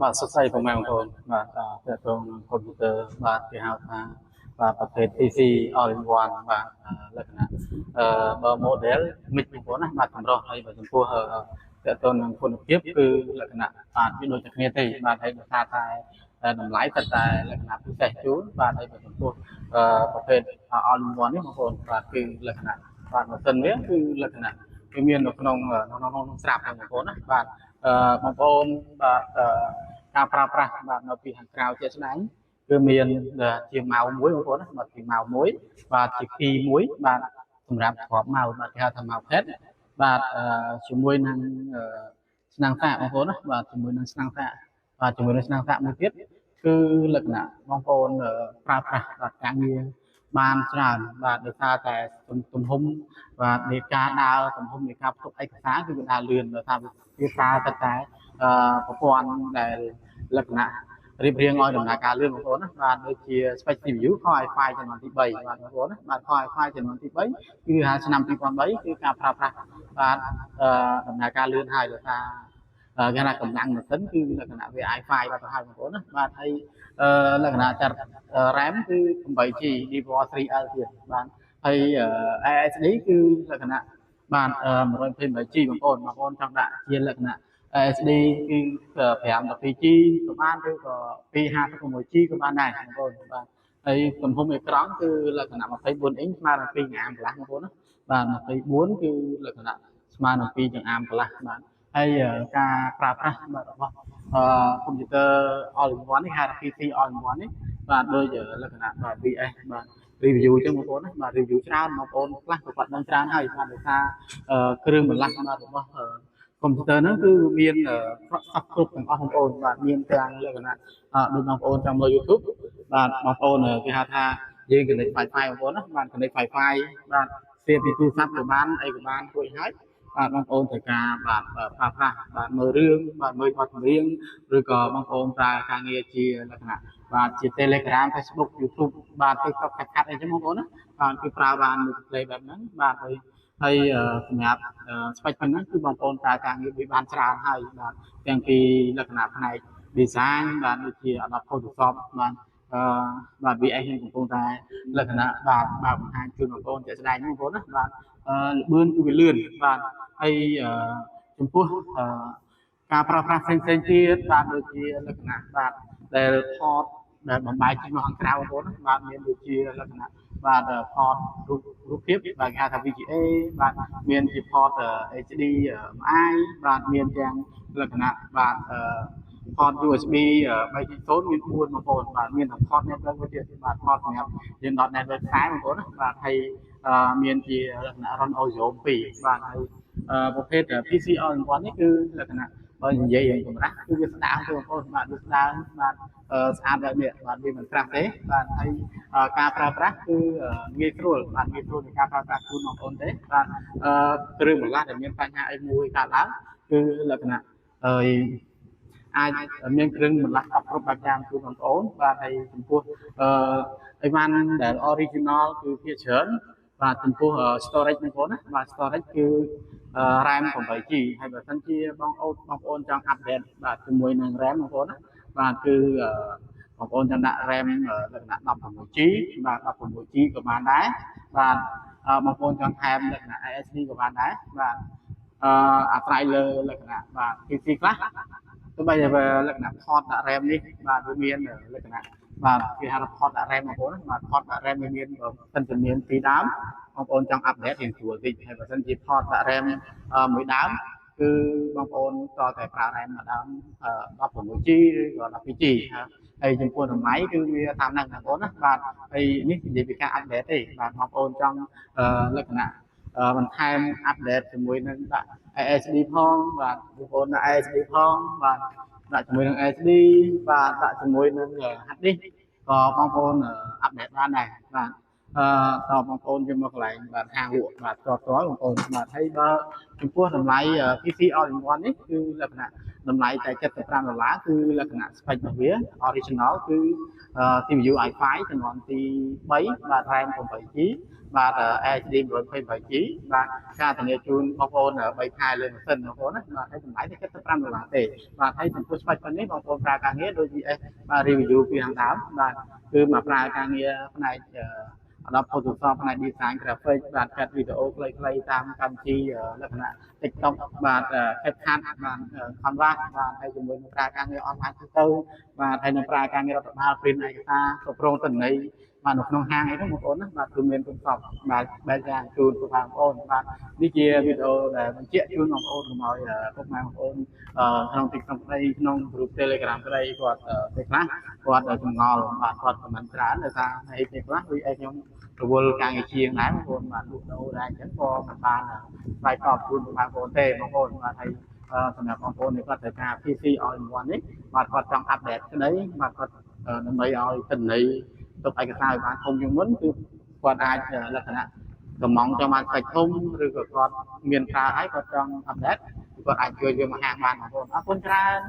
បាទសរសៃប្រមាណបងប្អូនបាទតើតងកុំព្យូទ័របាទគេហៅថាបាទប្រភេទ PC all in one បាទលក្ខណៈបើ model មិចបងប្អូនណាបាទចម្រុះហើយបើចំពោះតើតងនឹងគុណភាពគឺលក្ខណៈបាទវាដូចតែគ្នាទេបាទហើយដោយសារតែតម្លៃតែលក្ខណៈពិសេសជូនបាទហើយបើចំពោះប្រភេទ all in one នេះបងប្អូនបាទគឺលក្ខណៈបាទម៉ាស៊ីនវាគឺលក្ខណៈវាមាននៅក្នុងស្រាប់បងប្អូនណាបាទបងប្អូនបាទការប្រើប្រាស់បាទនៅពីខាងក្រៅជាក់ស្ដែងគឺមានជាម៉ៅមួយបងប្អូនណាបាទជាម៉ៅមួយបាទជាគីមួយបាទសម្រាប់គ្រាប់ម៉ៅបាទគេហៅថាម៉ៅផេតបាទជាមួយនឹងឆ្នាំងសាកបងប្អូនណាបាទជាមួយនឹងឆ្នាំងសាកបាទជាមួយនឹងឆ្នាំងសាកមួយទៀតគឺលក្ខណៈបងប្អូនប្រើប្រាស់បាទការងារបានច្រើនបាទដោយសារតែទំហំបាទនៃការដើរទំហំនៃការផ្ទុកឯកសារគឺវាដើរលឿនដោយសារវាប្រើតែប្រព័ន្ធដែលលក្ខណៈរៀបរៀងឲ្យដំណើរការលឿនបងប្អូនណាបាទដូចជា Spec CPU Core i5 ចំនួនទី3បាទបងប្អូនណាបាទ Core i5 ចំនួនទី3គឺហាឆ្នាំ2003គឺការប្រើប្រាស់បាទដំណើរការលឿនហើយដោយសារគេថាកម្លាំងម៉ាស៊ីនគឺលក្ខណៈវា i5 បាទទៅហើយបងប្អូនណាបាទហើយលក្ខណៈចាត់ RAM គឺ 8GB DDR3L ទៀតបាទហើយ SSD គឺលក្ខណៈបាទ 128GB បងប្អូនចង់ដាក់ជាលក្ខណៈ SD គឺ512G ក៏បានឬក៏256G ក៏បានដែរបងប្អូនបាទហើយទំហំអេក្រង់គឺលក្ខណៈ24អ៊ីងស្មើនឹង2អាមកន្លះបងប្អូនណាបាទ24គឺលក្ខណៈស្មើនឹង2អាមកន្លះបាទហើយការប្រើប្រាស់បាទរបស់កុំព្យូទ័រ all in one នេះហៅថា PC all in one នេះបាទដូចលក្ខណៈបាទ VS បាទ review ចឹងបងប្អូនណាបាទ review ច្រើនបងប្អូនខ្លះក៏គាត់ដឹងច្រើនហើយបាទដោយសារគ្រឿងបន្លាស់បាទរបស់កុំព្យូទ័រហ្នឹងគឺមានគ្រប់ទាំងអស់បងប្អូនបាទមានទាំងលក្ខណៈដូចបងប្អូនចាំមើល YouTube បាទបងប្អូនគេហៅថាយើង connect Wi-Fi បងប្អូនណាបាទ connect Wi-Fi បាទស្ទាបពីទូរស័ព្ទក៏បានអីក៏បានរួចហើយបាទបងប្អូនត្រូវការបាទប្រើប្រាស់បាទមើលរឿងបាទមើលបទចម្រៀងឬក៏បងប្អូនប្រើការងារជាលក្ខណៈបាទជា Telegram Facebook YouTube បាទ TikTok ខាត់អីចឹងបងប្អូនណាបាទគឺប្រើបានមួយ play បែបហ្នឹងបាទហើយសម្រាប់ស្បេចប៉ុណ្ណឹងគឺបងប្អូនប្រើការងារវាបានច្រើនហើយបាទទាំងពីលក្ខណៈផ្នែក design បាទដូចជា Adobe Photoshop បាទបាទ VS នេះកំពុងតែលក្ខណៈបាទបង្ហាញជូនបងប្អូនជាក់ស្ដែងបងប្អូនណាបាទលឿនគឺវាលឿនបាទហើយចំពោះការប្រើប្រាស់ផ្សេងៗទៀតបាទដូចជាលក្ខណៈបាទដែលថតដែលបំបែកចេញមកខាងក្រៅបងប្អូនណាបាទមានដូចជាលក្ខណៈបាទផតរូបភាពបាទគេហៅថា VGA បាទមានជាផត HDMI បាទមានទាំងលក្ខណៈបាទផត USB 3.0មាន4បងប្អូនបាទមានទាំងផត network មួយទៀតបាទផតសម្រាប់យើងដក network ខ្សែបងប្អូនណាបាទហើយមានជាលក្ខណៈ run audio 2បាទហើយប្រភេទ PC all in one នេះគឺលក្ខណៈបើនិយាយរឿងកម្រាស់គឺវាស្ដាងទេបងប្អូនបាទវាស្ដាងបាទស្អាតបែបនេះបាទវាមិនក្រាស់ទេបាទហើយការប្រើប្រាស់គឺងាយស្រួលបាទងាយស្រួលในការប្រើប្រាស់ជូនបងប្អូនទេបាទគ្រឿងបន្លាស់ដែលមានបញ្ហាអីមួយកើតឡើងគឺលក្ខណៈអាចមានគ្រឿងបន្លាស់គ្រប់បែបយ៉ាងជូនបងប្អូនបាទហើយចំពោះអីវ៉ាន់ដែល original គឺភាគច្រើនបាទចំពោះ storage បងប្អូនណាបាទ storage គឺ RAM 8GB ហើយបើសិនជាបងប្អូនចង់ update បាទជាមួយនឹង RAM បងប្អូនណាបាទគឺបងប្អូនចង់ដាក់ RAM លក្ខណៈ 16GB បាទ 16GB ក៏បានដែរបាទបងប្អូនចង់ថែមលក្ខណៈ SSD ក៏បានដែរបាទអាស្រ័យលើលក្ខណៈបាទ PC ខ្លះទោះបីតែលក្ខណៈ port ដាក់ RAM នេះបាទវាមានលក្ខណៈបាទគេហៅថា port ដាក់ RAM បងប្អូនបាទ port ដាក់ RAM វាមានសិនជាមានពីរដើមបងប្អូនចង់ update រៀងស្រួលតិចហើយបើសិនជា port ដាក់ RAM មួយដើមគឺបងប្អូនតតែប្រើ RAM មួយដើម 16GB ឬក៏ 12GB ហើយចំពោះតម្លៃគឺវាតាមហ្នឹងបងប្អូនណាបាទហើយនេះនិយាយពីការ update ទេបាទបងប្អូនចង់លក្ខណៈបន្ថែម update ជាមួយនឹងដាក់ SSD ផងបាទបងប្អូនដាក់ SSD ផងបាទដាក់ជាមួយនឹង SD បាទដាក់ជាមួយនឹង hard disk ក៏បងប្អូន update បានដែរបាទតបងប្អូនយកមកកន្លែងបាទហាងលក់បាទតបងប្អូនបាទហើយបើចំពោះតម្លៃ PC all in one នេះគឺលក្ខណៈ តម្លៃតែ$75គឺលក្ខណៈ spec របស់វា original គឺ CPU i5 ចំនួនទី3បាទ RAM 8GB បាទ HD 128GB បាទការធានាជូនបងប្អូន3ខែលើម៉ាស៊ីនបងប្អូនណាបាទហើយតម្លៃតែ$75ទេបាទហើយចំពោះ spec ប៉ុណ្នេះបងប្អូនប្រើការងារដូច VS បាទ review ពីខាងដើមបាទគឺមកប្រើការងារផ្នែកដល់ Photoshop ផ្នែក design graphic បាទកាត់វីដេអូខ្លីៗតាមកម្មវិធីលក្ខណៈ TikTok បាទ CapCut បាទ Canva បាទហើយជាមួយនឹងប្រើការងារ online ទៅបាទហើយនឹងប្រើការងាររដ្ឋបាល print ឯកសារគ្រប់គ្រងទិន្នន័យបាទនៅក្នុងហាងអីហ្នឹងបងប្អូនណាបាទគឺមានគ្រប់សពបាទបែបយ៉ាងជូនបងប្អូនបាទនេះជាវីដេអូដែលបញ្ជាក់ជូនបងប្អូនកុំឲ្យពុកម៉ែបងប្អូនក្នុង TikTok ក្តីក្នុង group Telegram ក្តីគាត់ពេលខ្លះគាត់ចម្ងល់បាទគាត់ comment ច្រើនដោយសារអីពេលខ្លះដូចឯខ្ញុំរវល់ការងារជាងដែរបងប្អូនបាទលក់ដូរដែរអញ្ចឹងក៏មិនបានឆ្លើយតបជូនបងប្អូនទេបងប្អូនបាទហើយសម្រាប់បងប្អូននេះគាត់ត្រូវការ PC All in One នេះបាទគាត់ចង់អាប់ដេតក្តីបាទគាត់ដើម្បីឲ្យទិន្នន័យទុកឯកសារឲ្យបានធំជាងមុនគឺគាត់អាចលក្ខណៈកំងចង់បានសាច់ធំឬក៏គាត់មានប្រើហើយគាត់ចង់អាប់ដេតគាត់អាចជួយវាមកហាងបានបងប្អូនអរគុណច្រើន